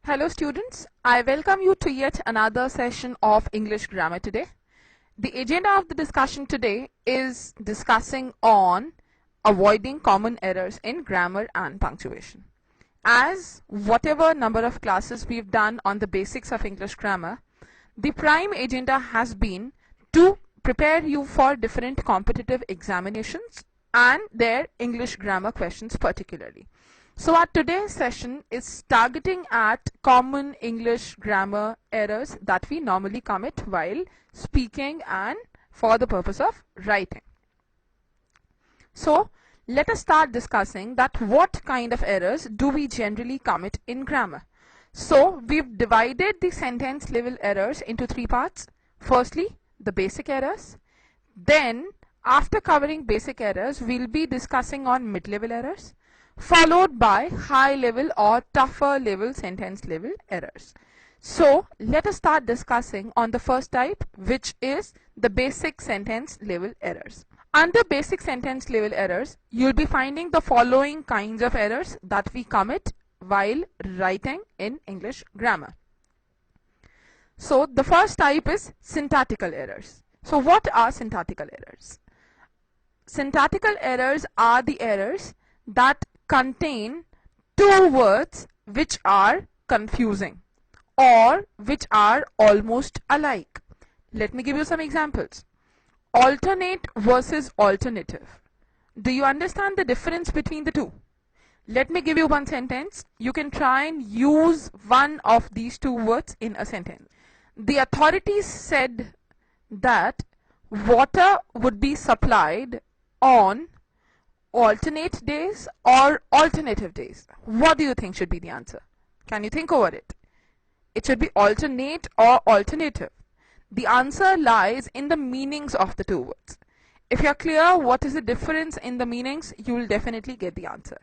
Hello students, I welcome you to yet another session of English grammar today. The agenda of the discussion today is discussing on avoiding common errors in grammar and punctuation. As whatever number of classes we've done on the basics of English grammar, the prime agenda has been to prepare you for different competitive examinations and their English grammar questions particularly. So our today's session is targeting at common English grammar errors that we normally commit while speaking and for the purpose of writing. So let us start discussing that what kind of errors do we generally commit in grammar. So we've divided the sentence level errors into three parts. Firstly, the basic errors. Then after covering basic errors, we'll be discussing on mid-level errors, followed by high level or tougher level sentence level errors. So let us start discussing on the first type, which is the basic sentence level errors. Under basic sentence level errors, you'll be finding the following kinds of errors that we commit while writing in English grammar. So the first type is syntactical errors. So what are syntactical errors? Syntactical errors are the errors that contain two words which are confusing or which are almost alike. Let me give you some examples. Alternate versus alternative. Do you understand the difference between the two? Let me give you one sentence. You can try and use one of these two words in a sentence. The authorities said that water would be supplied on alternate days or alternative days. What do you think should be the answer? Can you think over it? It should be alternate or alternative. The answer lies in the meanings of the two words. If you're clear what is the difference in the meanings, you will definitely get the answer.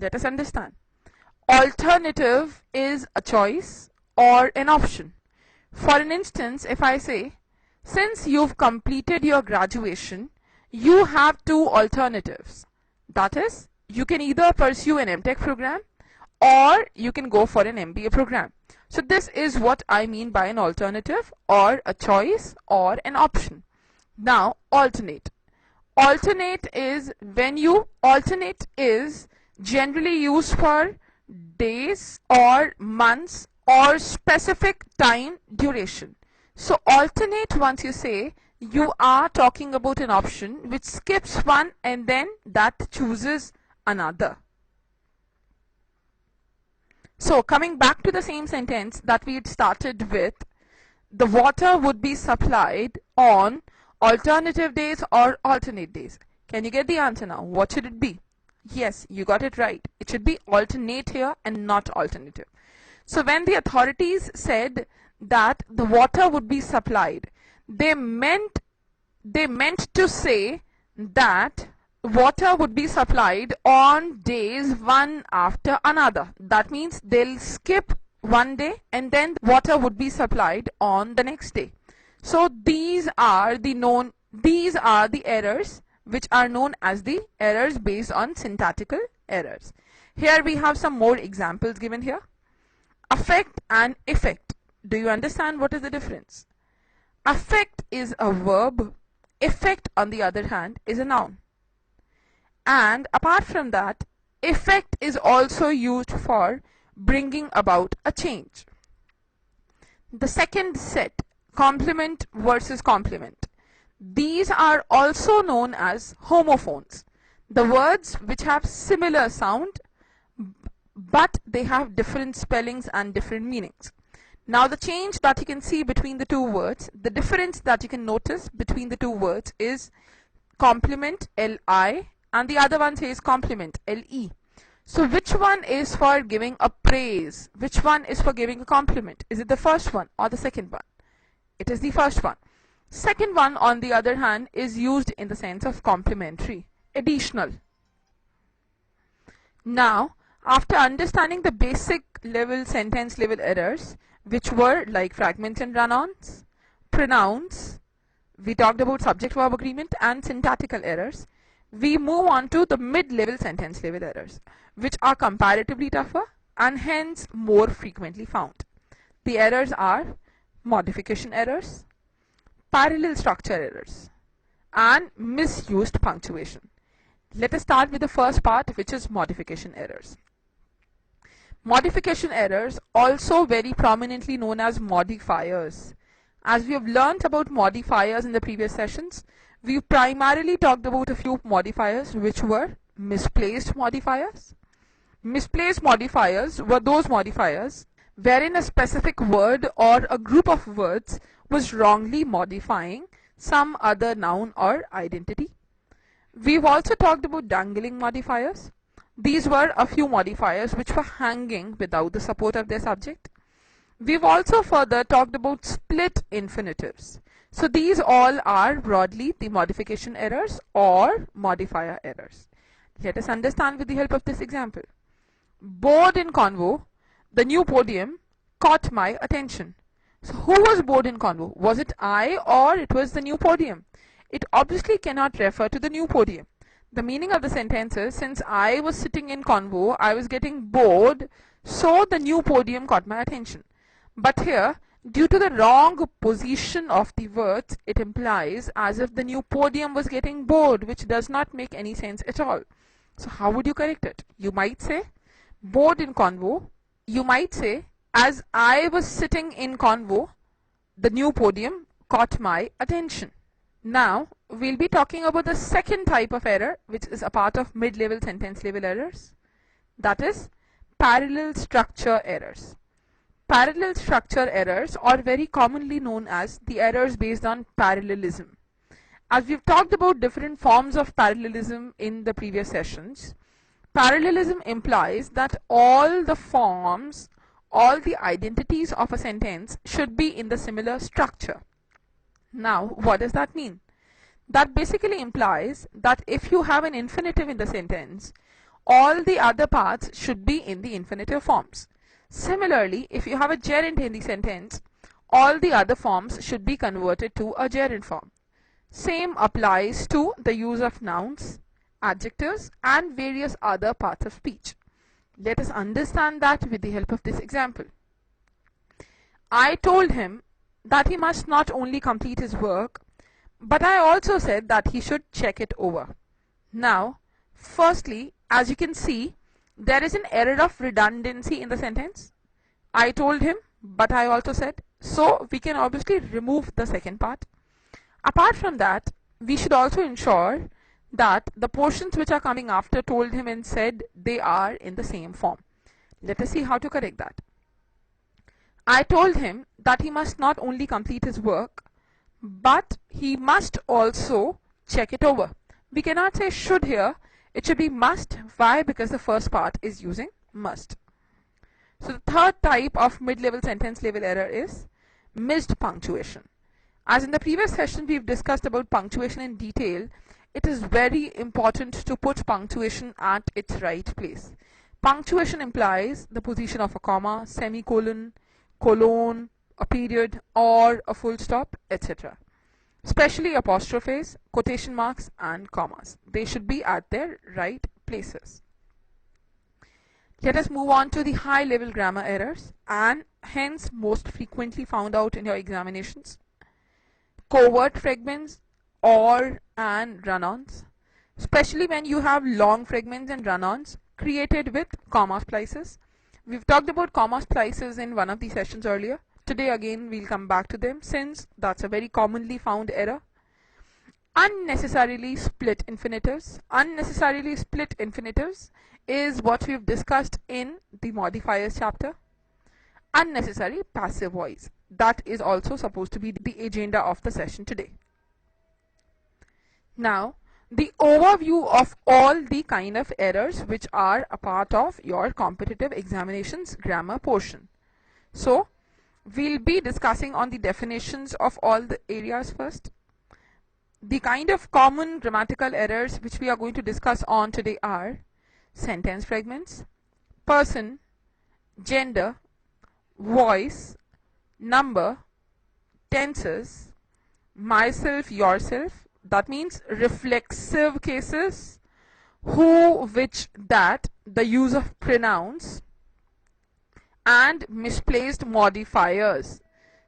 Let us understand. Alternative is a choice or an option. For an instance, if I say, since you've completed your graduation, you have two alternatives. That is, you can either pursue an MTech program or you can go for an MBA program. So this is what I mean by an alternative or a choice or an option. Now, alternate. Alternate is generally used for days or months or specific time duration. So alternate, once you say, you are talking about an option which skips one and then that chooses another. So coming back to the same sentence that we had started with, the water would be supplied on alternative days or alternate days. Can you get the answer now? What should it be? Yes, you got it right. It should be alternate here and not alternative. So when the authorities said that the water would be supplied, they meant to say that water would be supplied on days one after another. That means they'll skip one day and then water would be supplied on the next day. So these are the errors which are known as the errors based on syntactical errors. Here we have some more examples given here. Affect and effect. Do you understand what is the difference? Affect is a verb. Effect, on the other hand, is a noun. And apart from that, effect is also used for bringing about a change. The second set, complement versus complement. These are also known as homophones. The words which have similar sound but they have different spellings and different meanings. Now the change that you can see between the two words, the difference that you can notice between the two words is complement, L-I, and the other one says complement, L-E. So which one is for giving a praise? Which one is for giving a compliment? Is it the first one or the second one? It is the first one. Second one, on the other hand, is used in the sense of complementary, additional. Now, after understanding the basic level sentence level errors, which were like fragments and run-ons, pronouns, we talked about subject-verb agreement and syntactical errors, we move on to the mid-level sentence level errors, which are comparatively tougher and hence more frequently found. The errors are modification errors, parallel structure errors, and misused punctuation. Let us start with the first part, which is modification errors. Modification errors, also very prominently known as modifiers. As we have learnt about modifiers in the previous sessions, we primarily talked about a few modifiers which were misplaced modifiers. Misplaced modifiers were those modifiers wherein a specific word or a group of words was wrongly modifying some other noun or identity. We've also talked about dangling modifiers. These were a few modifiers which were hanging without the support of their subject. We've also further talked about split infinitives. So these all are broadly the modification errors or modifier errors. Let us understand with the help of this example. Bored in convo, the new podium caught my attention. So who was bored in convo? Was it I or it was the new podium? It obviously cannot refer to the new podium. The meaning of the sentence is, since I was sitting in convo, I was getting bored, so the new podium caught my attention. But here, due to the wrong position of the words, it implies as if the new podium was getting bored, which does not make any sense at all. So how would you correct it? You might say, bored in convo. You might say, as I was sitting in convo, the new podium caught my attention. Now, we'll be talking about the second type of error, which is a part of mid-level sentence level errors. That is parallel structure errors. Parallel structure errors are very commonly known as the errors based on parallelism. As we've talked about different forms of parallelism in the previous sessions, parallelism implies that all the forms, all the identities of a sentence should be in the similar structure. Now, what does that mean? That basically implies that if you have an infinitive in the sentence, all the other parts should be in the infinitive forms. Similarly, if you have a gerund in the sentence, all the other forms should be converted to a gerund form. Same applies to the use of nouns, adjectives, and various other parts of speech. Let us understand that with the help of this example. I told him that he must not only complete his work, but I also said that he should check it over. Now, firstly, as you can see, there is an error of redundancy in the sentence. I told him, but I also said. So we can obviously remove the second part. Apart from that, we should also ensure that the portions which are coming after told him and said, they are in the same form. Let us see how to correct that. I told him that he must not only complete his work, but he must also check it over. We cannot say should here, it should be must. Why? Because the first part is using must. So the third type of mid-level sentence level error is missed punctuation. As in the previous session we've discussed about punctuation in detail, it is very important to put punctuation at its right place. Punctuation implies the position of a comma, semicolon, colon, a period, or a full stop, etc. Especially apostrophes, quotation marks, and commas. They should be at their right places. Let us move on to the high-level grammar errors, and hence most frequently found out in your examinations. Covert fragments, or, and run-ons. Especially when you have long fragments and run-ons created with comma splices. We've talked about comma splices in one of the sessions earlier. Today again we'll come back to them since that's a very commonly found error. Unnecessarily split infinitives. Unnecessarily split infinitives is what we've discussed in the modifiers chapter. Unnecessary passive voice. That is also supposed to be the agenda of the session today. Now, the overview of all the kind of errors which are a part of your competitive examinations grammar portion. So, we'll be discussing on the definitions of all the areas first. The kind of common grammatical errors which we are going to discuss on today are sentence fragments, person, gender, voice, number, tenses, myself, yourself, that means reflexive cases, who, which, that, the use of pronouns, and misplaced modifiers.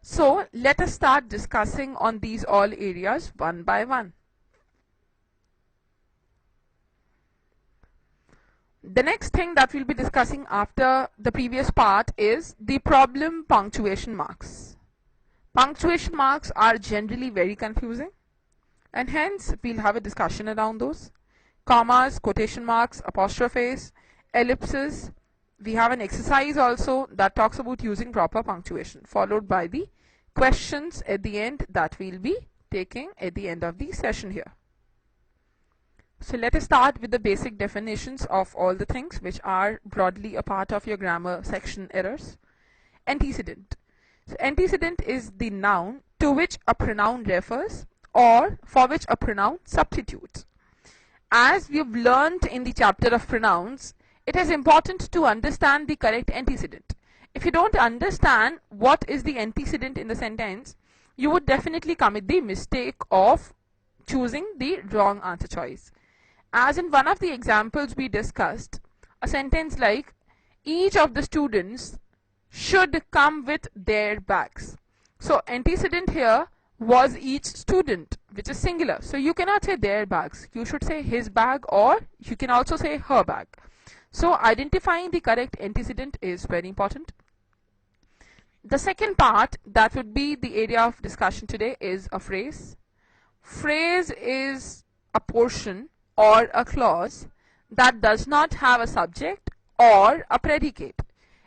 So let us start discussing on these all areas one by one. The next thing that we'll be discussing after the previous part is the problem punctuation marks. Punctuation marks are generally very confusing, and hence we'll have a discussion around those. Commas, quotation marks, apostrophes, ellipses. We have an exercise also that talks about using proper punctuation, followed by the questions at the end that we'll be taking at the end of the session here. So let us start with the basic definitions of all the things which are broadly a part of your grammar section errors. Antecedent. So antecedent is the noun to which a pronoun refers or for which a pronoun substitutes. As we have learned in the chapter of pronouns, it is important to understand the correct antecedent. If you don't understand what is the antecedent in the sentence, you would definitely commit the mistake of choosing the wrong answer choice. As in one of the examples we discussed, a sentence like, each of the students should come with their bags. So antecedent here was each student, which is singular. So you cannot say their bags. You should say his bag, or you can also say her bag. So identifying the correct antecedent is very important. The second part that would be the area of discussion today is a phrase. Phrase is a portion or a clause that does not have a subject or a predicate.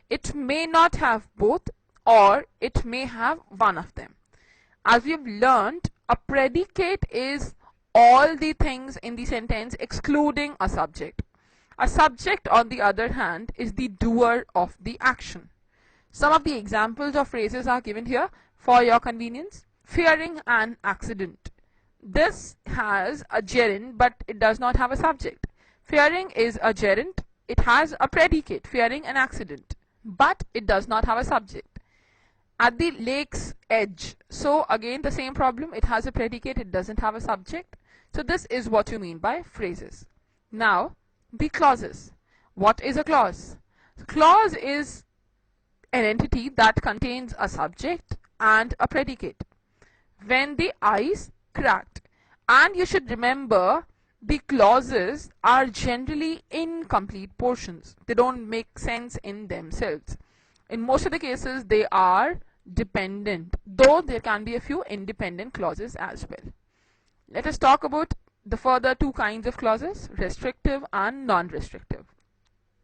It may not have both, or it may have one of them. As we have learned, a predicate is all the things in the sentence excluding a subject. A subject, on the other hand, is the doer of the action. Some of the examples of phrases are given here for your convenience. Fearing an accident. This has a gerund, but it does not have a subject. Fearing is a gerund. It has a predicate, fearing an accident, but it does not have a subject. At the lake's edge. So again the same problem. It has a predicate, it doesn't have a subject. So this is what you mean by phrases. Now the clauses. What is a clause? Clause is an entity that contains a subject and a predicate. When the ice cracked. And you should remember, the clauses are generally incomplete portions. They don't make sense in themselves. In most of the cases they are dependent, though there can be a few independent clauses as well. Let us talk about the further two kinds of clauses, restrictive and non-restrictive.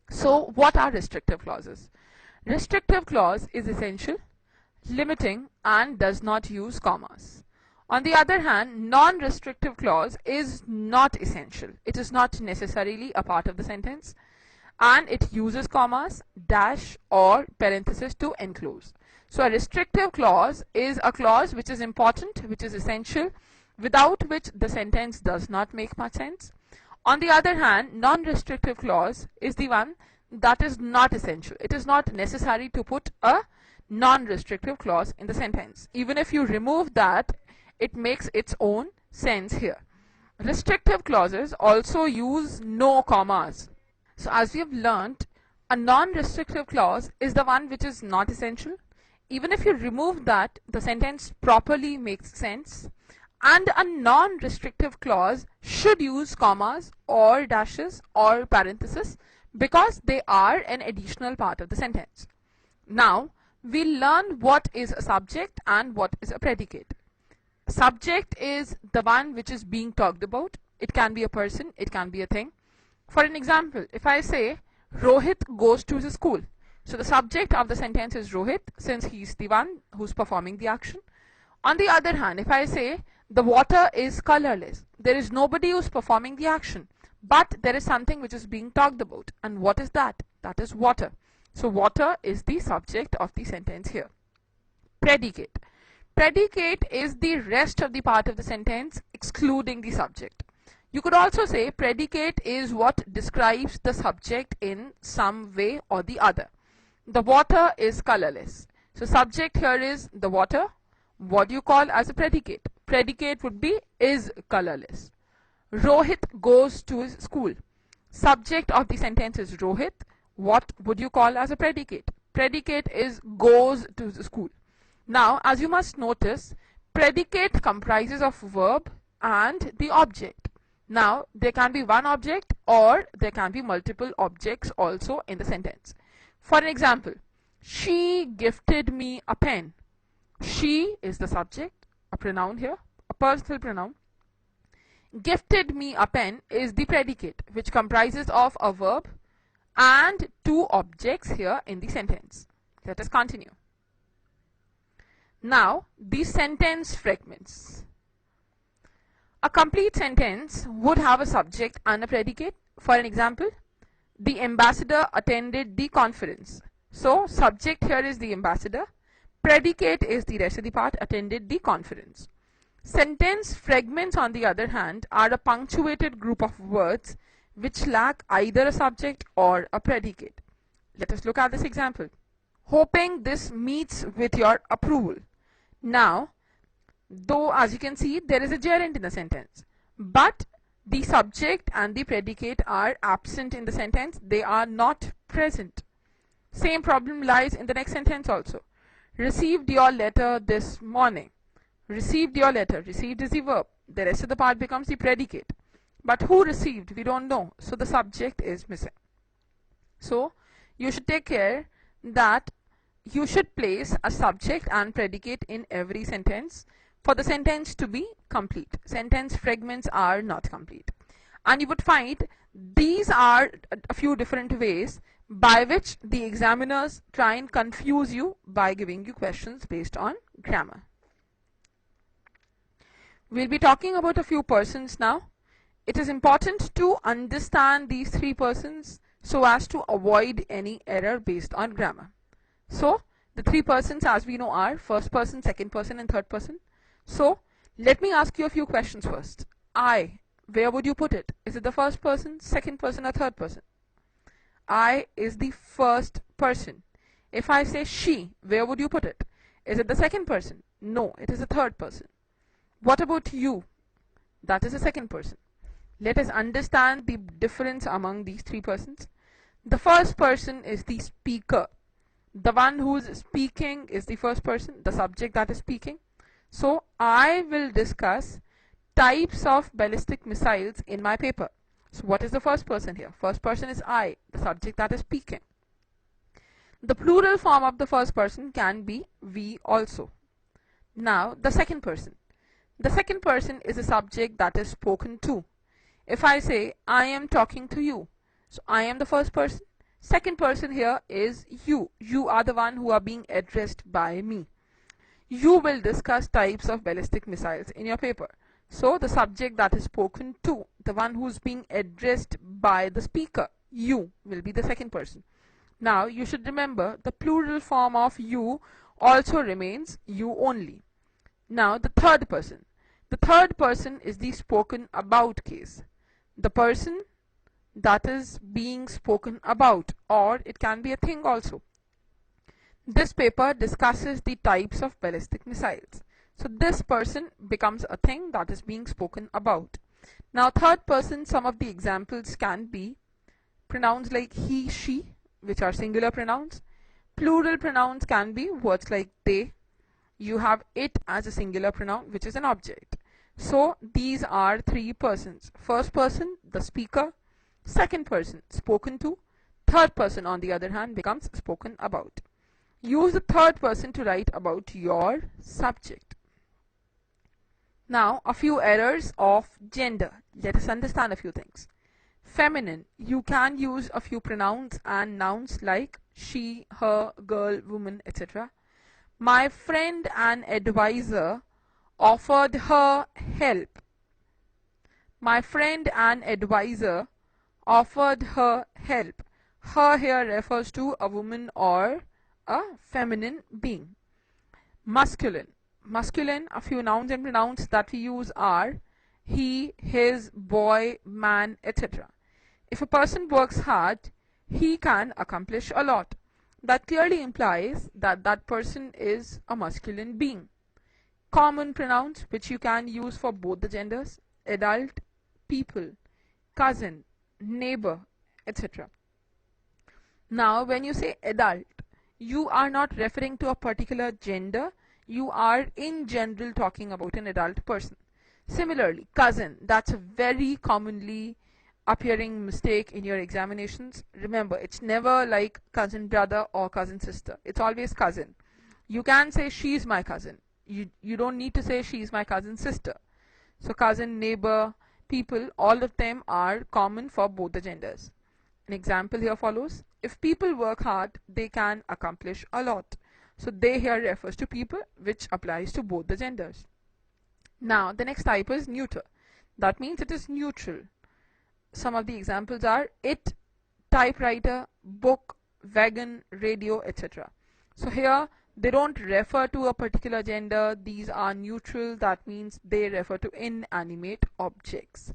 So what are restrictive clauses? Restrictive clause is essential, limiting, and does not use commas. On the other hand, non-restrictive clause is not essential. It is not necessarily a part of the sentence, and it uses commas, dash, or parenthesis to enclose. So a restrictive clause is a clause which is important, which is essential, without which the sentence does not make much sense. On the other hand, non-restrictive clause is the one that is not essential. It is not necessary to put a non-restrictive clause in the sentence. Even if you remove that, it makes its own sense here. Restrictive clauses also use no commas. So as we have learnt, a non-restrictive clause is the one which is not essential. Even if you remove that, the sentence properly makes sense. And a non-restrictive clause should use commas or dashes or parentheses because they are an additional part of the sentence. Now we'll learn what is a subject and what is a predicate. Subject is the one which is being talked about. It can be a person, it can be a thing. For an example, if I say Rohit goes to the school, so the subject of the sentence is Rohit, since he's the one who's performing the action. On the other hand, if I say the water is colorless, there is nobody who's performing the action, but there is something which is being talked about. And what is that? That is water. So water is the subject of the sentence here. Predicate. Predicate is the rest of the part of the sentence excluding the subject. You could also say predicate is what describes the subject in some way or the other. The water is colorless. So subject here is the water. What do you call as a predicate? Predicate would be is colorless. Rohit goes to his school. Subject of the sentence is Rohit. What would you call as a predicate? Predicate is goes to the school. Now, as you must notice, predicate comprises of verb and the object. Now, there can be one object or there can be multiple objects also in the sentence. For an example, she gifted me a pen. She is the subject, a pronoun here, a personal pronoun. Gifted me a pen is the predicate, which comprises of a verb and two objects here in the sentence. Let us continue. Now, the sentence fragments. A complete sentence would have a subject and a predicate. For an example, the ambassador attended the conference. So, subject here is the ambassador. Predicate is the rest of the part, attended the conference. Sentence fragments, on the other hand, are a punctuated group of words which lack either a subject or a predicate. Let us look at this example. Hoping this meets with your approval. Now, though as you can see, there is a gerund in the sentence, but the subject and the predicate are absent in the sentence. They are not present. Same problem lies in the next sentence also. Received your letter this morning. Received your letter. Received is the verb. The rest of the part becomes the predicate. But who received? We don't know. So the subject is missing. So you should take care that you should place a subject and predicate in every sentence for the sentence to be complete. Sentence fragments are not complete. And you would find these are a few different ways by which the examiners try and confuse you by giving you questions based on grammar. We'll be talking about a few persons now. It is important to understand these three persons so as to avoid any error based on grammar. So, the three persons, as we know, are first person, second person, and third person. So, let me ask you a few questions first. I, where would you put it? Is it the first person, second person, or third person? I is the first person. If I say she, where would you put it? Is it the second person? No, it is the third person. What about you? That is the second person. Let us understand the difference among these three persons. The first person is the speaker. The one who is speaking is the first person, the subject that is speaking. So, I will discuss types of ballistic missiles in my paper. So, what is the first person here? First person is I, the subject that is speaking. The plural form of the first person can be we also. Now, the second person. The second person is a subject that is spoken to. If I say, I am talking to you, so I am the first person. Second person here is you. You are the one who are being addressed by me. You will discuss types of ballistic missiles in your paper. So the subject that is spoken to, the one who is being addressed by the speaker, you, will be the second person. Now you should remember the plural form of you also remains you only. Now the third person. The third person is the spoken about case. The person that is being spoken about, or it can be a thing also. This paper discusses the types of ballistic missiles. So this person becomes a thing that is being spoken about. Now third person, some of the examples can be pronouns like he, she, which are singular pronouns. Plural pronouns can be words like they. You have it as a singular pronoun, which is an object. So these are three persons. First person, the speaker. Second person, spoken to. Third person, on the other hand, becomes spoken about. Use the third person to write about your subject. Now, a few errors of gender. Let us understand a few things. Feminine, you can use a few pronouns and nouns like she, her, girl, woman, etc. My friend and advisor offered her help. My friend and advisor offered her help. Her here refers to a woman or a feminine being. Masculine. Masculine, a few nouns and pronouns that we use are he, his, boy, man, etc. If a person works hard, he can accomplish a lot. That clearly implies that that person is a masculine being. Common pronouns which you can use for both the genders: adult, people, cousin, neighbor, etc. Now when you say adult, you are not referring to a particular gender, you are in general talking about an adult person. Similarly, cousin, that's a very commonly appearing mistake in your examinations. Remember, it's never like cousin brother or cousin sister, it's always cousin. You can say she's my cousin, you don't need to say she's my cousin sister. So cousin, neighbor, people, all of them are common for both the genders. An example here follows: if people work hard, they can accomplish a lot. So they here refers to people, which applies to both the genders. Now the next type is neuter. That means it is neutral. Some of the examples are it, typewriter, book, wagon, radio, etc. So here they don't refer to a particular gender, these are neutral, that means they refer to inanimate objects.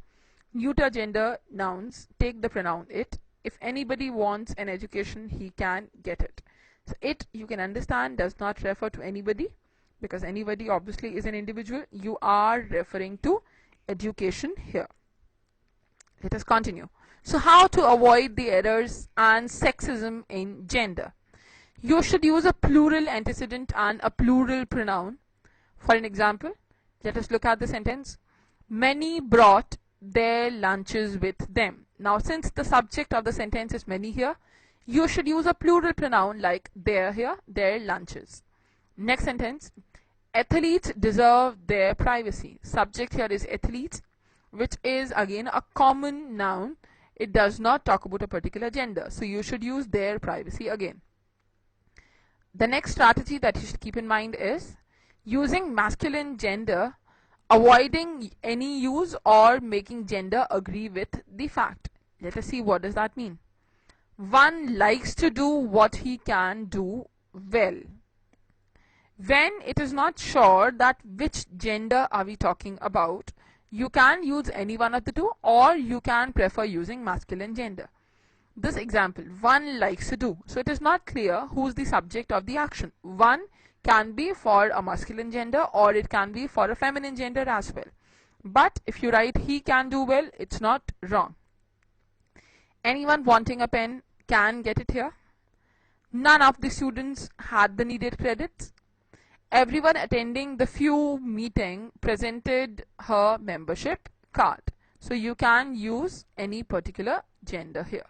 Neuter gender nouns take the pronoun it. If anybody wants an education, he can get it. So it, you can understand, does not refer to anybody, because anybody obviously is an individual. You are referring to education here. Let us continue. So how to avoid the errors and sexism in gender? You should use a plural antecedent and a plural pronoun. For an example, let us look at the sentence. Many brought their lunches with them. Now since the subject of the sentence is many here, you should use a plural pronoun like their here, their lunches. Next sentence, athletes deserve their privacy. Subject here is athletes, which is again a common noun. It does not talk about a particular gender, so you should use their privacy again. The next strategy that you should keep in mind is using masculine gender, avoiding any use or making gender agree with the fact. Let us see what does that mean. One likes to do what he can do well. When it is not sure that which gender are we talking about, you can use any one of the two, or you can prefer using masculine gender. This example, one likes to do. So it is not clear who's the subject of the action. One can be for a masculine gender or it can be for a feminine gender as well. But if you write he can do well, it's not wrong. Anyone wanting a pen can get it here. None of the students had the needed credits. Everyone attending the few meeting presented her membership card. So you can use any particular gender here.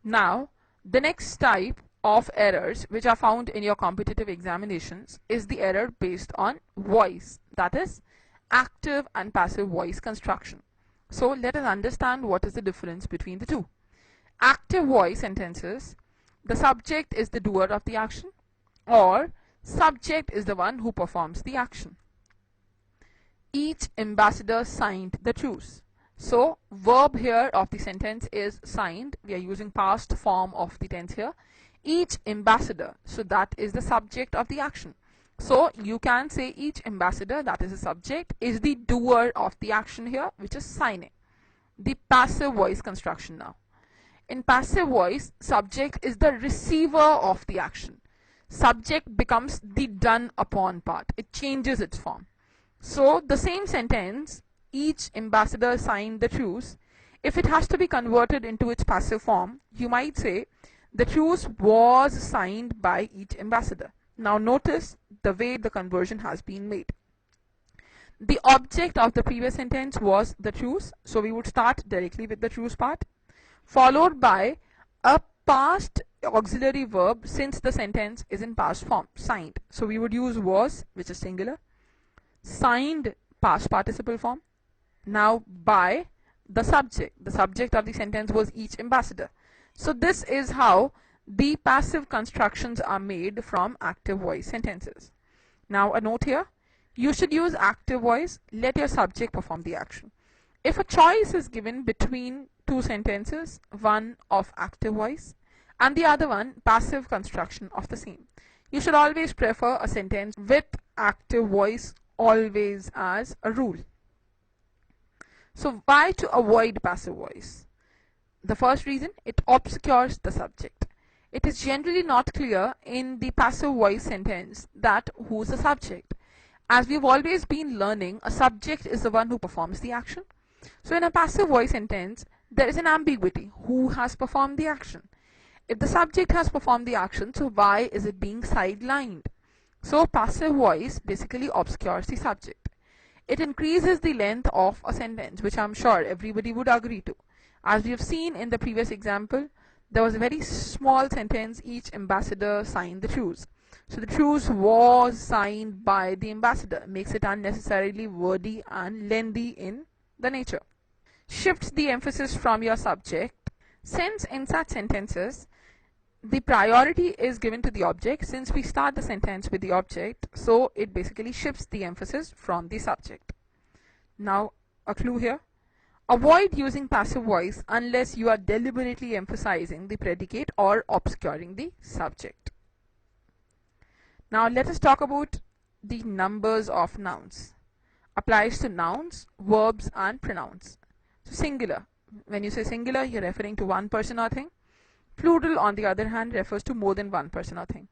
Now, the next type of errors which are found in your competitive examinations is the error based on voice, that is active and passive voice construction. So let us understand what is the difference between the two. Active voice sentences, the subject is the doer of the action, or subject is the one who performs the action. Each ambassador signed the truce. So verb here of the sentence is signed. We are using past form of the tense here. Each ambassador, so that is the subject of the action. So you can say each ambassador, that is the subject, is the doer of the action here, which is signing. The passive voice construction now. In passive voice, subject is the receiver of the action. Subject becomes the done upon part. It changes its form. So the same sentence, each ambassador signed the truce, if it has to be converted into its passive form, you might say the truce was signed by each ambassador. Now notice the way the conversion has been made. The object of the previous sentence was the truce, so we would start directly with the truce part, followed by a past auxiliary verb since the sentence is in past form, signed. So we would use was, which is singular, signed past participle form. Now by the subject of the sentence was each ambassador. So this is how the passive constructions are made from active voice sentences. Now a note here, you should use active voice, let your subject perform the action. If a choice is given between two sentences, one of active voice and the other one passive construction of the same, you should always prefer a sentence with active voice, always, as a rule. So why to avoid passive voice? The first reason, it obscures the subject. It is generally not clear in the passive voice sentence that who's the subject. As we've always been learning, a subject is the one who performs the action. So in a passive voice sentence, there is an ambiguity. Who has performed the action? If the subject has performed the action, so why is it being sidelined? So passive voice basically obscures the subject. It increases the length of a sentence, which I'm sure everybody would agree to. As we have seen in the previous example, there was a very small sentence, each ambassador signed the truce. So the truce was signed by the ambassador, makes it unnecessarily wordy and lengthy in the nature. Shifts the emphasis from your subject, since in such sentences, the priority is given to the object. Since we start the sentence with the object, so it basically shifts the emphasis from the subject. Now, a clue here. Avoid using passive voice unless you are deliberately emphasizing the predicate or obscuring the subject. Now, let us talk about the numbers of nouns. Applies to nouns, verbs, and pronouns. So, singular. When you say singular, you're referring to one person or thing. Plural, on the other hand, refers to more than one person or thing.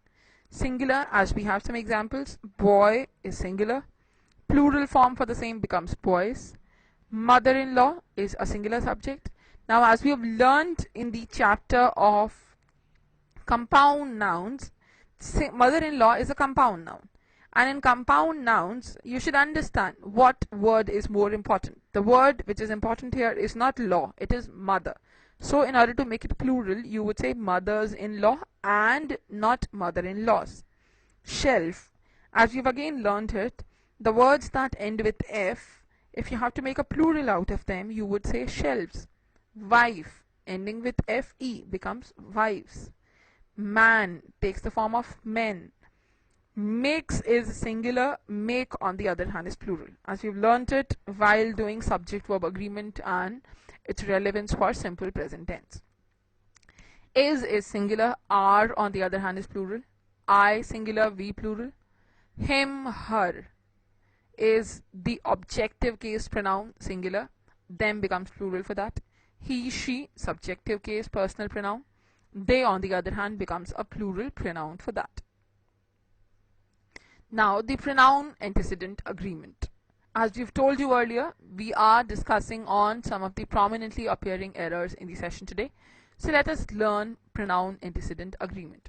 Singular, as we have some examples, boy is singular. Plural form for the same becomes boys. Mother-in-law is a singular subject. Now, as we have learned in the chapter of compound nouns, mother-in-law is a compound noun. And in compound nouns, you should understand what word is more important. The word which is important here is not law, it is mother. So in order to make it plural, you would say mothers-in-law and not mother-in-laws. Shelf, as you've again learned it, the words that end with F, if you have to make a plural out of them, you would say shelves. Wife, ending with FE, becomes wives. Man takes the form of men. Makes is singular, make on the other hand is plural. As you've learnt it while doing subject-verb agreement and its relevance for simple present tense. Is singular, are on the other hand is plural. I singular, we plural. Him, her is the objective case pronoun singular, them becomes plural for that. He, she, subjective case personal pronoun. They on the other hand becomes a plural pronoun for that. Now the pronoun antecedent agreement. As we've told you earlier, we are discussing on some of the prominently appearing errors in the session today. So let us learn pronoun antecedent agreement.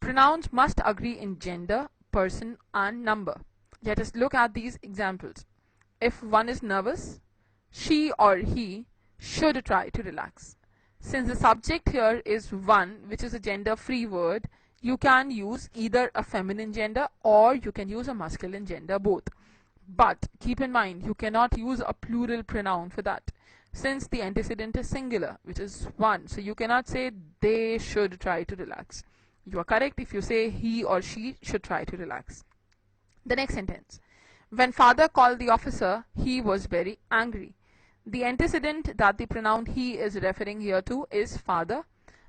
Pronouns must agree in gender, person and number. Let us look at these examples. If one is nervous, she or he should try to relax. Since the subject here is one, which is a gender-free word, you can use either a feminine gender or you can use a masculine gender, both. But keep in mind, you cannot use a plural pronoun for that, since the antecedent is singular, which is one. So you cannot say they should try to relax. You are correct if you say he or she should try to relax. The next sentence. When father called the officer, he was very angry. The antecedent that the pronoun he is referring here to is father.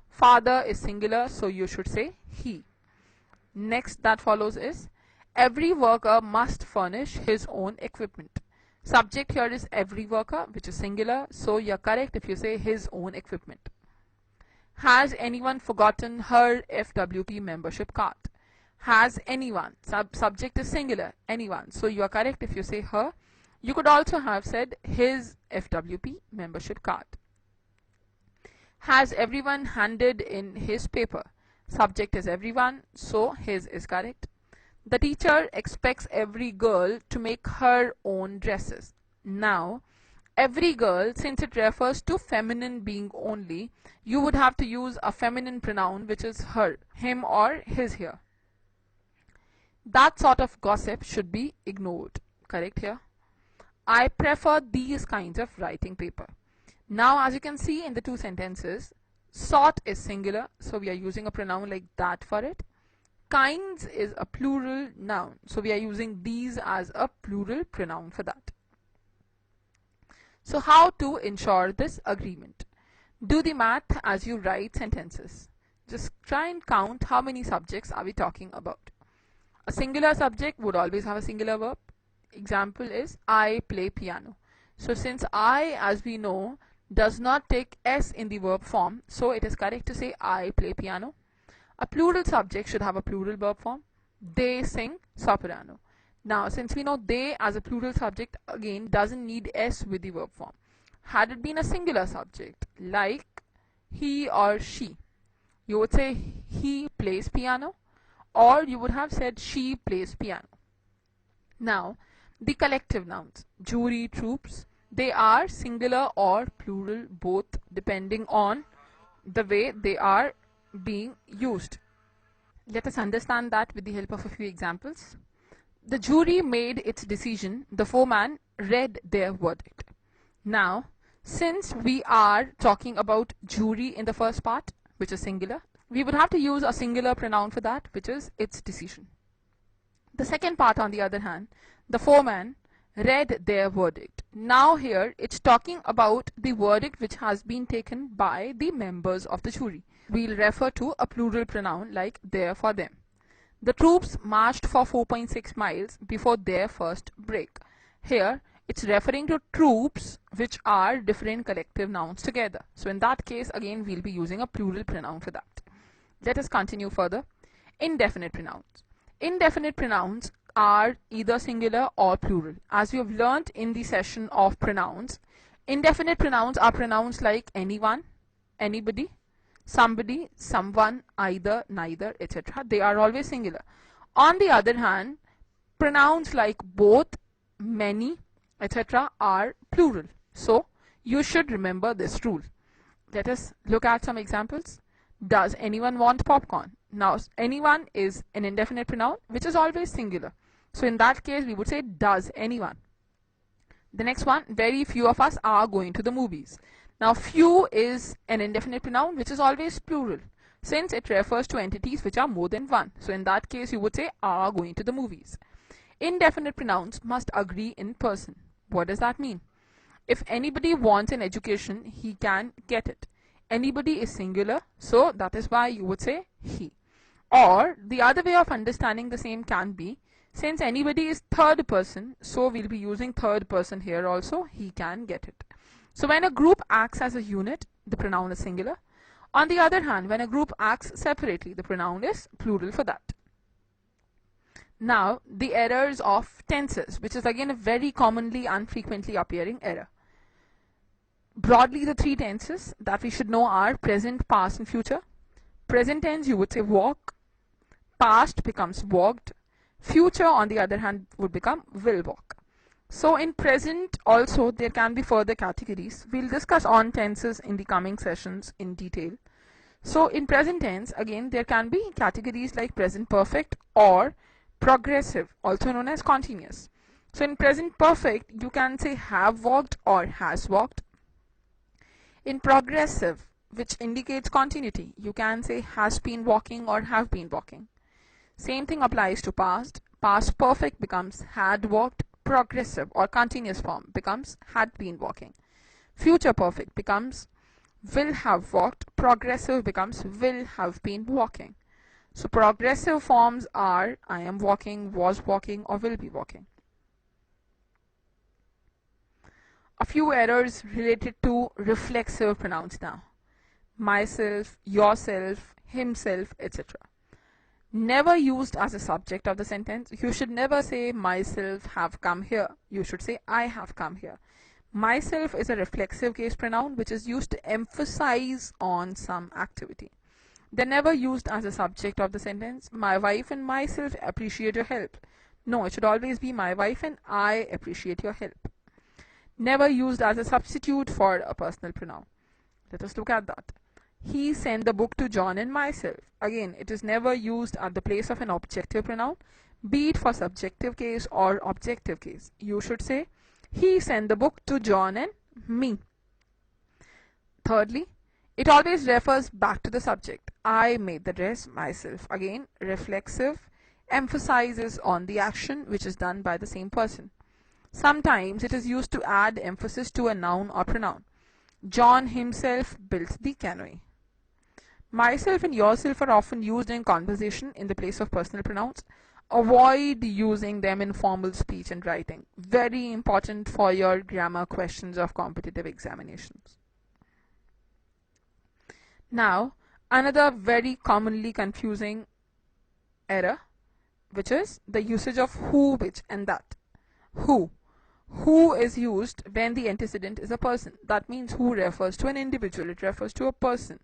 Father is singular, so you should say he. Next that follows is, every worker must furnish his own equipment. Subject here is every worker, which is singular, so you're correct if you say his own equipment. Has anyone forgotten her FWP membership card? Has anyone, subject is singular, anyone, so you are correct if you say her. You could also have said his FWP membership card. Has everyone handed in his paper? Subject is everyone, so his is correct. The teacher expects every girl to make her own dresses. Now, every girl, since it refers to feminine being only, you would have to use a feminine pronoun, which is her, him or his here. That sort of gossip should be ignored. Correct here. I prefer these kinds of writing paper. Now, as you can see in the two sentences, sort is singular, so we are using a pronoun like that for it. Kinds is a plural noun, so we are using these as a plural pronoun for that. So how to ensure this agreement? Do the math as you write sentences. Just try and count how many subjects are we talking about. A singular subject would always have a singular verb. Example is, I play piano. So since I, as we know, does not take S in the verb form, so it is correct to say I play piano. A plural subject should have a plural verb form. They sing soprano. Now, since we know they as a plural subject, again, doesn't need S with the verb form. Had it been a singular subject, like he or she, You would say he plays piano, or you would have said she plays piano. Now, the collective nouns, jury, troops, they are singular or plural, both depending on the way they are being used. Let us understand that with the help of a few examples. The jury made its decision. The foreman read their verdict. Now, since we are talking about jury in the first part, which is singular, we would have to use a singular pronoun for that, which is its decision. The second part, on the other hand, the foreman read their verdict. Now here it's talking about the verdict which has been taken by the members of the jury. We'll refer to a plural pronoun like their for them. The troops marched for 4.6 miles before their first break. Here it's referring to troops, which are different collective nouns together. So in that case, again, we'll be using a plural pronoun for that. Let us continue further. Indefinite pronouns. Indefinite pronouns are either singular or plural. As we have learnt in the session of pronouns, indefinite pronouns are pronouns like anyone, anybody, somebody, someone, either, neither, etc. They are always singular. On the other hand, pronouns like both, many, etc. are plural. So you should remember this rule. Let us look at some examples. Does anyone want popcorn? Now, anyone is an indefinite pronoun which is always singular. So in that case, we would say does anyone. The next one, very few of us are going to the movies. Now, few is an indefinite pronoun which is always plural, since it refers to entities which are more than one. So in that case, you would say are going to the movies. Indefinite pronouns must agree in person. What does that mean? If anybody wants an education, he can get it. Anybody is singular, so that is why you would say he. Or the other way of understanding the same can be, since anybody is third person, so we'll be using third person here also, he can get it. So when a group acts as a unit, the pronoun is singular. On the other hand, when a group acts separately, the pronoun is plural for that. Now, the errors of tenses, which is again a very commonly and frequently appearing error. Broadly, the three tenses that we should know are present, past, and future. Present tense, you would say walk. Past becomes walked. Future, on the other hand, would become will walk. So in present also there can be further categories. We'll discuss on tenses in the coming sessions in detail. So in present tense, again, there can be categories like present perfect or progressive, also known as continuous. So in present perfect, you can say have walked or has walked. In progressive, which indicates continuity, you can say has been walking or have been walking. Same thing applies to past. Past perfect becomes had walked. Progressive or continuous form becomes had been walking. Future perfect becomes will have walked. Progressive becomes will have been walking. So progressive forms are I am walking, was walking, or will be walking. A few errors related to reflexive pronouns now. Myself, yourself, himself, etc. Never used as a subject of the sentence. You should never say myself have come here. You should say I have come here. Myself is a reflexive case pronoun which is used to emphasize on some activity. They're never used as a subject of the sentence. My wife and myself appreciate your help. No, it should always be my wife and I appreciate your help. Never used as a substitute for a personal pronoun. Let us look at that. He sent the book to John and myself. Again, it is never used at the place of an objective pronoun, be it for subjective case or objective case. You should say, he sent the book to John and me. Thirdly, it always refers back to the subject. I made the dress myself. Again, reflexive emphasizes on the action which is done by the same person. Sometimes it is used to add emphasis to a noun or pronoun. John himself built the canoe. Myself and yourself are often used in conversation in the place of personal pronouns. Avoid using them in formal speech and writing. Very important for your grammar questions of competitive examinations. Now, another very commonly confusing error, which is the usage of who, which, and that. Who. Who is used when the antecedent is a person. That means who refers to an individual. It refers to a person.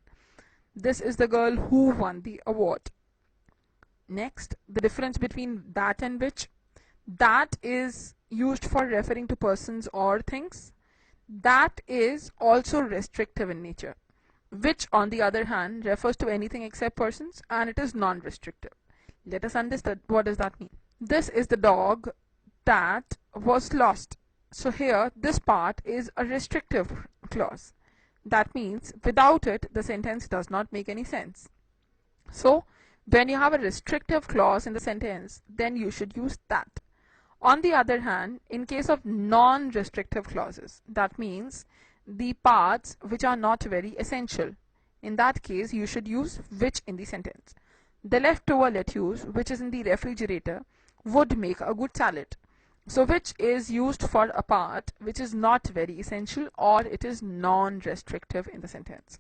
This is the girl who won the award. Next, the difference between that and which. That is used for referring to persons or things. That is also restrictive in nature. Which, on the other hand, refers to anything except persons, and it is non-restrictive. Let us understand what does that mean. This is the dog that was lost. So here, this part is a restrictive clause. That means without it, the sentence does not make any sense. So when you have a restrictive clause in the sentence, then you should use that. On the other hand, in case of non-restrictive clauses, that means the parts which are not very essential, in that case you should use which in the sentence. The leftover lettuce, which is in the refrigerator, would make a good salad. So which is used for a part which is not very essential, or it is non-restrictive in the sentence.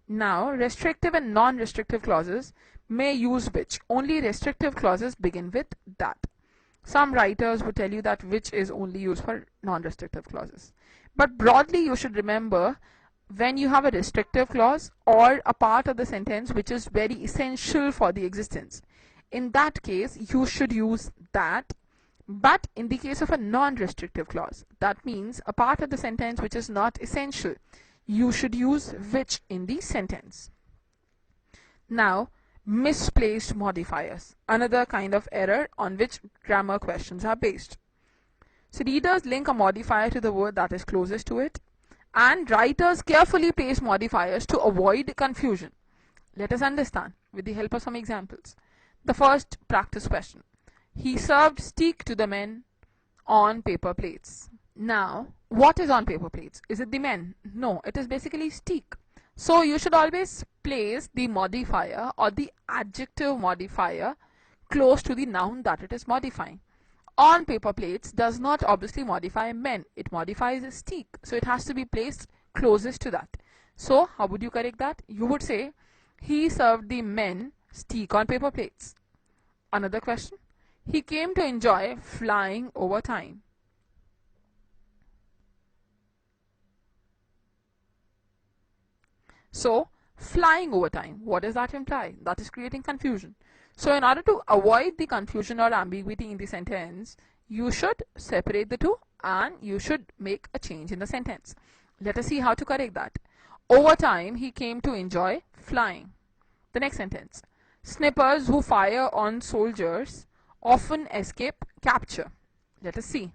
Now, restrictive and non-restrictive clauses may use which. Only restrictive clauses begin with that. Some writers would tell you that which is only used for non-restrictive clauses. But broadly, you should remember, when you have a restrictive clause or a part of the sentence which is very essential for the existence, in that case you should use that. But in the case of a non-restrictive clause, that means a part of the sentence which is not essential, you should use which in the sentence. Now, misplaced modifiers, another kind of error on which grammar questions are based. So readers link a modifier to the word that is closest to it, and writers carefully place modifiers to avoid confusion. Let us understand with the help of some examples. The first practice question. He served steak to the men on paper plates. Now, what is on paper plates? Is it the men? No, it is basically steak. So you should always place the modifier or the adjective modifier close to the noun that it is modifying. On paper plates does not obviously modify men. It modifies steak. So it has to be placed closest to that. So how would you correct that? You would say, he served the men steak on paper plates. Another question. He came to enjoy flying over time. So, flying over time, what does that imply? That is creating confusion. So, in order to avoid the confusion or ambiguity in the sentence, you should separate the two and you should make a change in the sentence. Let us see how to correct that. Over time, he came to enjoy flying. The next sentence. Snipers who fire on soldiers often escape capture. Let us see.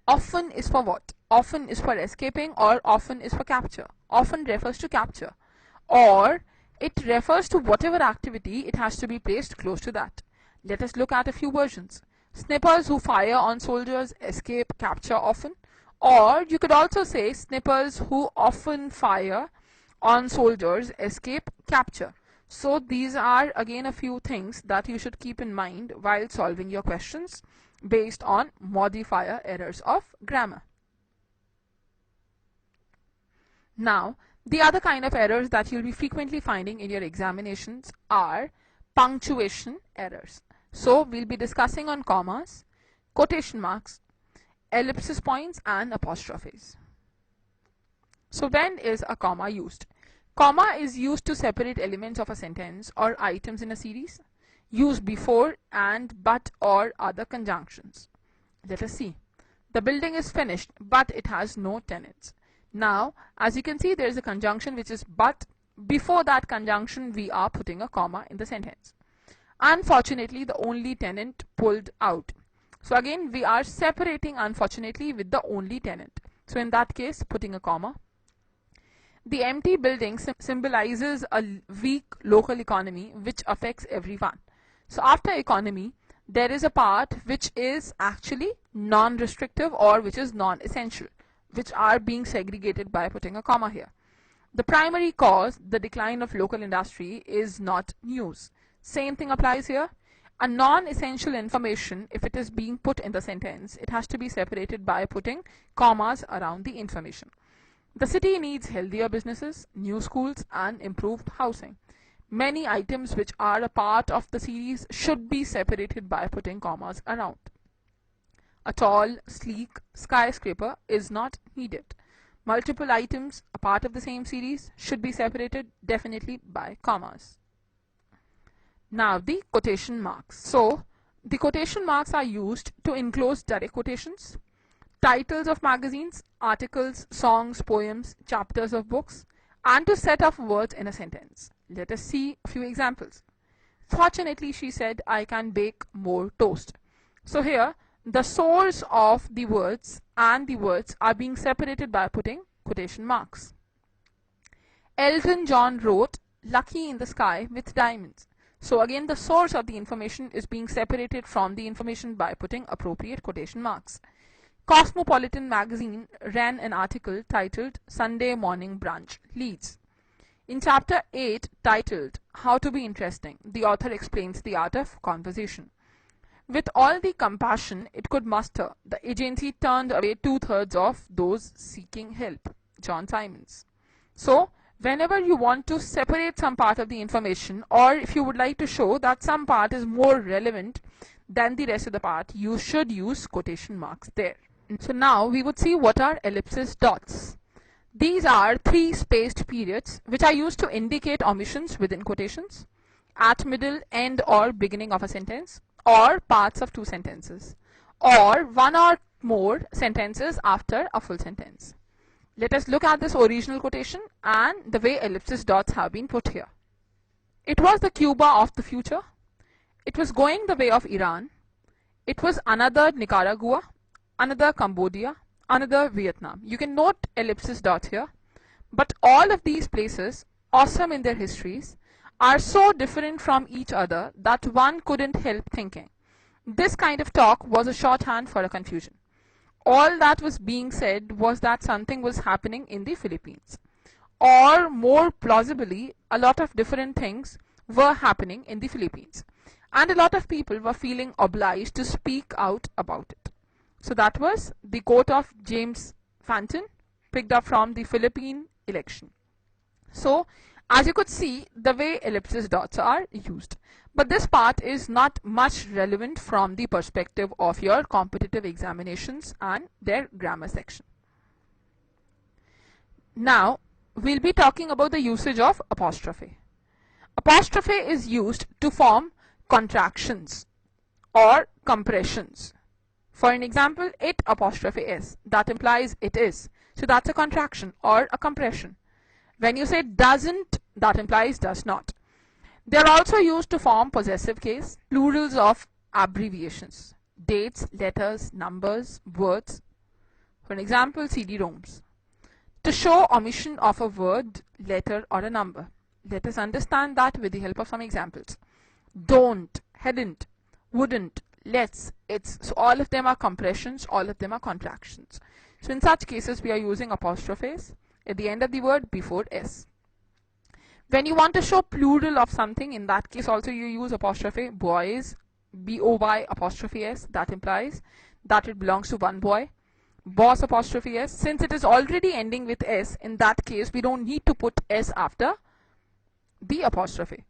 Often is for what? Often is for escaping, or often is for capture. Often refers to capture, or it refers to whatever activity, it has to be placed close to that. Let us look at a few versions. Snipers who fire on soldiers escape capture often, or you could also say snipers who often fire on soldiers escape capture. So these are again a few things that you should keep in mind while solving your questions based on modifier errors of grammar. Now, the other kind of errors that you'll be frequently finding in your examinations are punctuation errors. So we'll be discussing on commas, quotation marks, ellipsis points and apostrophes. So when is a comma used? Comma is used to separate elements of a sentence or items in a series, used before and but or other conjunctions. Let us see. The building is finished, but it has no tenants. Now, as you can see, there is a conjunction which is but. Before that conjunction, we are putting a comma in the sentence. Unfortunately, the only tenant pulled out. So again, we are separating unfortunately with the only tenant. So in that case, putting a comma. The empty building symbolizes a weak local economy which affects everyone. So after economy, there is a part which is actually non-restrictive or which is non-essential, which are being segregated by putting a comma here. The primary cause, the decline of local industry, is not news. Same thing applies here. A non-essential information, if it is being put in the sentence, it has to be separated by putting commas around the information. The city needs healthier businesses, new schools and improved housing. Many items which are a part of the series should be separated by putting commas around. A tall, sleek skyscraper is not needed. Multiple items, a part of the same series, should be separated definitely by commas. Now the quotation marks. So the quotation marks are used to enclose direct quotations, titles of magazines, articles, songs, poems, chapters of books, and to set off words in a sentence. Let us see a few examples. Fortunately, she said, I can bake more toast. So here, the source of the words and the words are being separated by putting quotation marks. Elton John wrote, lucky in the sky with diamonds. So again, the source of the information is being separated from the information by putting appropriate quotation marks. Cosmopolitan magazine ran an article titled Sunday Morning Brunch Leads. In chapter 8 titled How to Be Interesting, the author explains the art of conversation. With all the compassion it could muster, the agency turned away 2/3 of those seeking help. John Simons. So, whenever you want to separate some part of the information, or if you would like to show that some part is more relevant than the rest of the part, you should use quotation marks there. So now we would see what are ellipsis dots. These are 3 spaced periods which are used to indicate omissions within quotations, at middle, end or beginning of a sentence, or parts of 2 sentences, or 1 or more sentences after a full sentence. Let us look at this original quotation and the way ellipsis dots have been put here. It was the Cuba of the future. It was going the way of Iran. It was another Nicaragua, another Cambodia, another Vietnam. You can note ellipsis dot here. But all of these places, awesome in their histories, are so different from each other that one couldn't help thinking. This kind of talk was a shorthand for a confusion. All that was being said was that something was happening in the Philippines. Or more plausibly, a lot of different things were happening in the Philippines. And a lot of people were feeling obliged to speak out about it. So that was the quote of James Fanton, picked up from the Philippine election. So, as you could see, the way ellipsis dots are used. But this part is not much relevant from the perspective of your competitive examinations and their grammar section. Now, we'll be talking about the usage of apostrophe. Apostrophe is used to form contractions or compressions. For an example, it apostrophe is, that implies it is. So that's a contraction or a compression. When you say doesn't, that implies does not. They are also used to form possessive case, plurals of abbreviations, dates, letters, numbers, words. For an example, CD-ROMs. To show omission of a word, letter or a number. Let us understand that with the help of some examples. Don't, hadn't, wouldn't, let's, it's. So all of them are compressions, all of them are contractions. So in such cases we are using apostrophes at the end of the word before s. When you want to show plural of something, in that case also you use apostrophe. Boys, B-O-Y apostrophe s, that implies that it belongs to one boy. Boss apostrophe s, since it is already ending with s, in that case we don't need to put s after the apostrophe.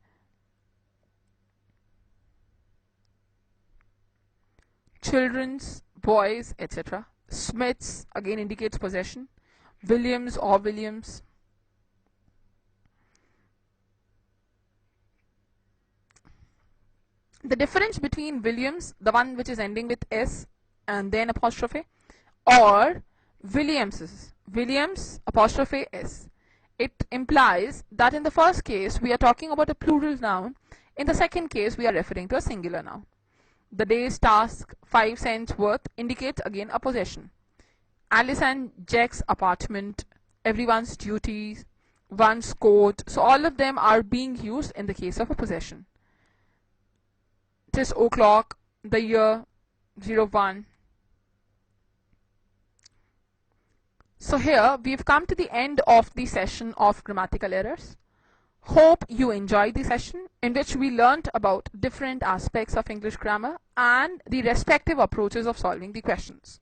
Children's, boys, etc. Smiths again indicates possession. Williams or Williams. The difference between Williams, the one which is ending with s and then apostrophe, or Williams's, Williams apostrophe s, it implies that in the first case we are talking about a plural noun, in the second case we are referring to a singular noun. The day's task, 5 cents worth, indicates again a possession. Alice and Jack's apartment, everyone's duties, one's coat, so all of them are being used in the case of a possession. 'Tis o'clock, the year, 01. So here we've come to the end of the session of grammatical errors. Hope you enjoyed the session in which we learnt about different aspects of English grammar and the respective approaches of solving the questions.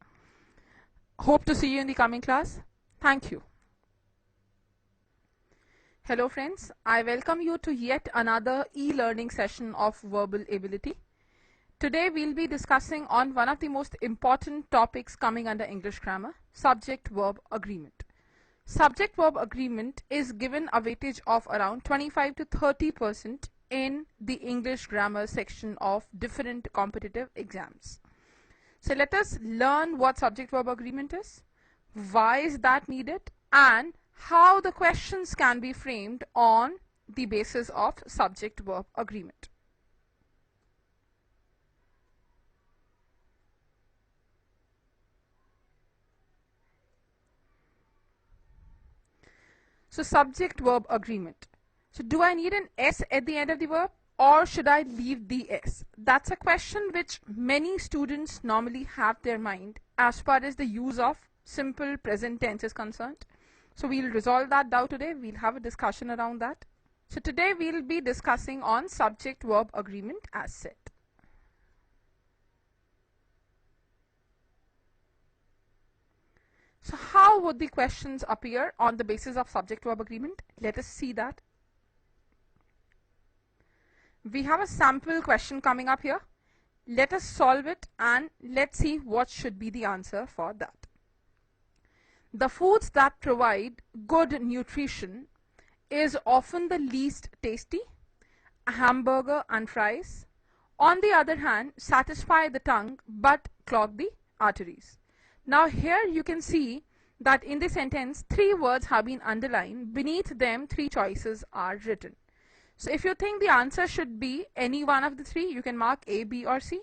Hope to see you in the coming class. Thank you. Hello friends, I welcome you to yet another e-learning session of verbal ability. Today we'll be discussing on one of the most important topics coming under English grammar, subject-verb agreement. Subject-verb agreement is given a weightage of around 25 to 30% in the English grammar section of different competitive exams. So let us learn what subject-verb agreement is, why is that needed, and how the questions can be framed on the basis of subject-verb agreement. So subject-verb agreement. So do I need an S at the end of the verb, or should I leave the S? That's a question which many students normally have their mind as far as the use of simple present tense is concerned. So we'll resolve that doubt today. We'll have a discussion around that. So today we'll be discussing on subject-verb agreement as said. So how would the questions appear on the basis of subject-verb agreement? Let us see that. We have a sample question coming up here. Let us solve it and let's see what should be the answer for that. The foods that provide good nutrition is often the least tasty. A hamburger and fries, on the other hand, satisfy the tongue but clog the arteries. Now here you can see that in the sentence 3 words have been underlined. Beneath them 3 choices are written. So if you think the answer should be any one of the 3, you can mark A, B or C.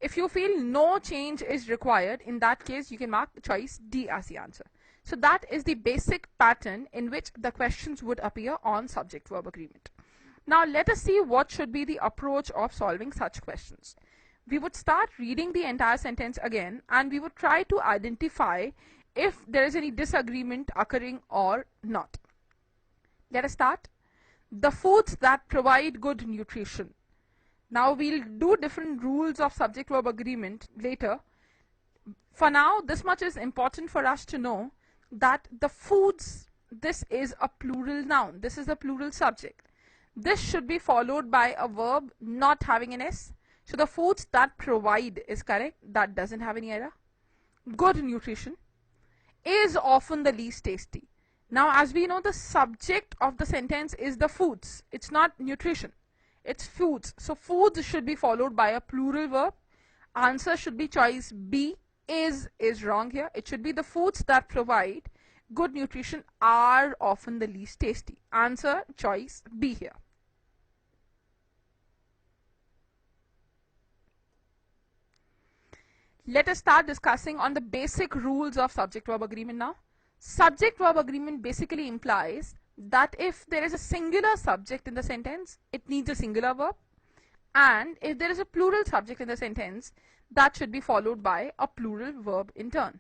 If you feel no change is required, in that case you can mark the choice D as the answer. So that is the basic pattern in which the questions would appear on subject-verb agreement. Now let us see what should be the approach of solving such questions. We would start reading the entire sentence again and we would try to identify if there is any disagreement occurring or not. Let us start. The foods that provide good nutrition. Now we'll do different rules of subject-verb agreement later. For now, this much is important for us to know that the foods, this is a plural noun. This is a plural subject. This should be followed by a verb not having an S. So the foods that provide is correct. That doesn't have any error. Good nutrition is often the least tasty. Now as we know, the subject of the sentence is the foods. It's not nutrition. It's foods. So foods should be followed by a plural verb. Answer should be choice B. Is wrong here. It should be the foods that provide good nutrition are often the least tasty. Answer choice B here. Let us start discussing on the basic rules of subject-verb agreement now. Subject-verb agreement basically implies that if there is a singular subject in the sentence, it needs a singular verb. And if there is a plural subject in the sentence, that should be followed by a plural verb in turn.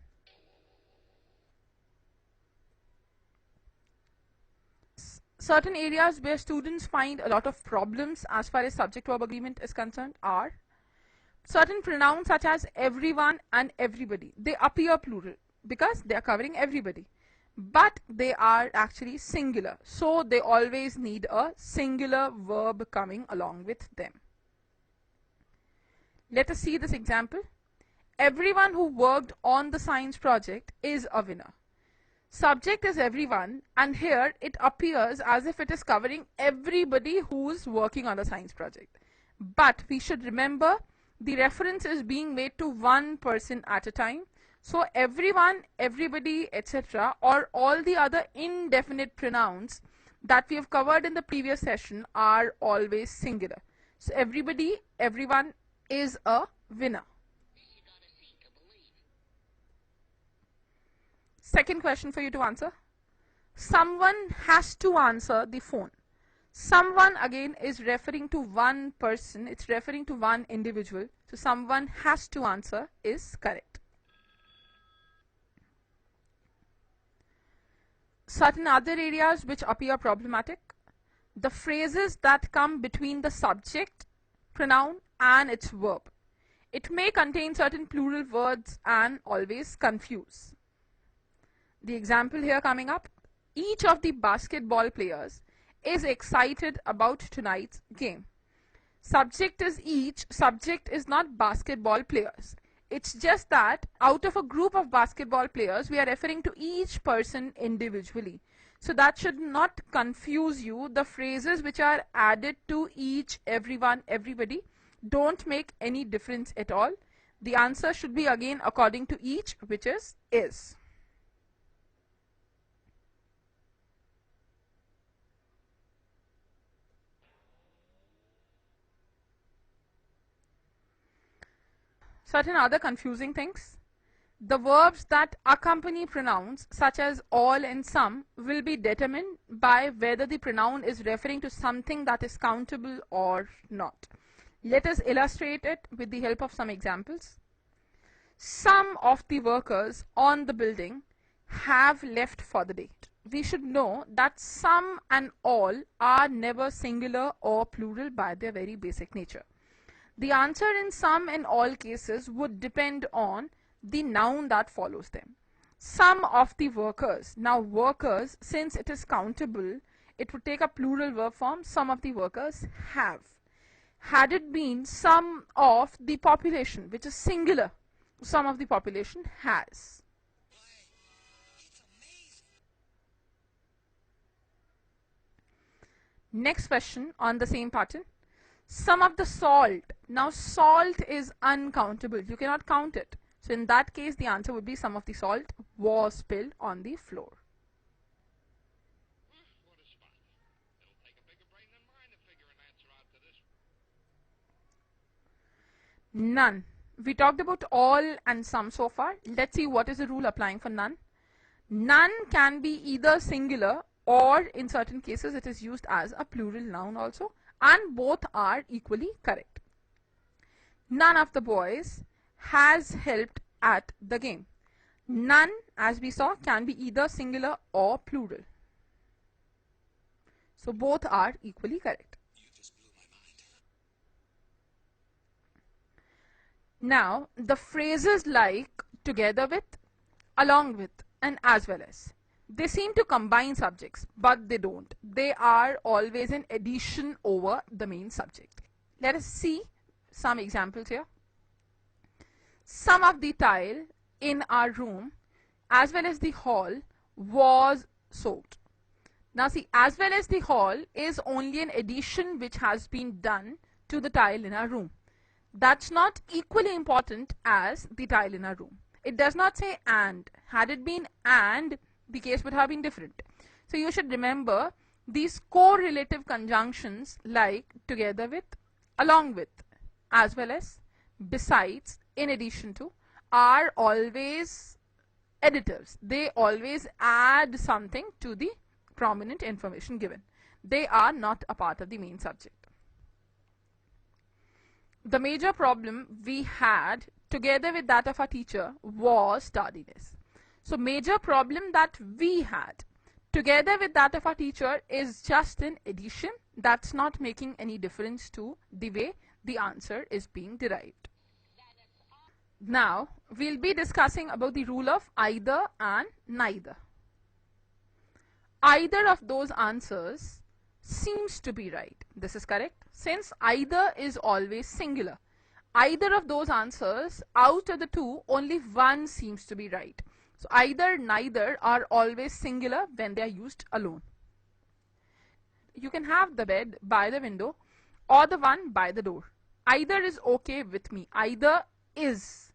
Certain areas where students find a lot of problems as far as subject-verb agreement is concerned are certain pronouns such as everyone and everybody. They appear plural because they are covering everybody, but they are actually singular. So they always need a singular verb coming along with them. Let us see this example. Everyone who worked on the science project is a winner. Subject is everyone, and here it appears as if it is covering everybody who's working on the science project. But we should remember the reference is being made to one person at a time. So everyone, everybody, etc. or all the other indefinite pronouns that we have covered in the previous session are always singular. So everybody, everyone is a winner. Second question for you to answer. Someone has to answer the phone. Someone again is referring to one person. It's referring to one individual. So someone has to answer is correct. Certain other areas which appear problematic. The phrases that come between the subject, pronoun and its verb. It may contain certain plural words and always confuse. The example here coming up. Each of the basketball players is excited about tonight's game. Subject is each, subject is not basketball players. It's just that out of a group of basketball players, we are referring to each person individually. So that should not confuse you. The phrases which are added to each, everyone, everybody don't make any difference at all. The answer should be again according to each, which is. Certain other confusing things. The verbs that accompany pronouns such as all and some will be determined by whether the pronoun is referring to something that is countable or not. Let us illustrate it with the help of some examples. Some of the workers on the building have left for the day. We should know that some and all are never singular or plural by their very basic nature. The answer in some and all cases would depend on the noun that follows them. Some of the workers. Now workers, since it is countable, it would take a plural verb form. Some of the workers have. Had it been some of the population, which is singular, some of the population has. Next question on the same pattern. Some of the salt. Now salt is uncountable. You cannot count it. So in that case, the answer would be some of the salt was spilled on the floor. What a spot. It'll take a bigger brain than mine to figure an answer out to this. None. We talked about all and some so far. Let's see what is the rule applying for none. None can be either singular or in certain cases it is used as a plural noun also, and both are equally correct. None of the boys has helped at the game. None, as we saw, can be either singular or plural. So both are equally correct. You just blew my mind. Now, the phrases like together with, along with, and as well as, they seem to combine subjects, but they don't. They are always an addition over the main subject. Let us see some examples here. Some of the tile in our room as well as the hall was soaked. Now see, as well as the hall is only an addition which has been done to the tile in our room. That's not equally important as the tile in our room. It does not say and. Had it been and, the case would have been different. So you should remember these correlative conjunctions like together with, along with, as well as, besides, in addition to, are always additives. They always add something to the prominent information given. They are not a part of the main subject. The major problem we had together with that of our teacher was tardiness. So major problem that we had together with that of our teacher is just an addition. That's not making any difference to the way the answer is being derived. Now we'll be discussing about the rule of either and neither. Either of those answers seems to be right. This is correct. Since either is always singular, either of those answers out of the two, only one seems to be right. So either, neither are always singular when they are used alone. You can have the bed by the window or the one by the door. Either is okay with me. Either is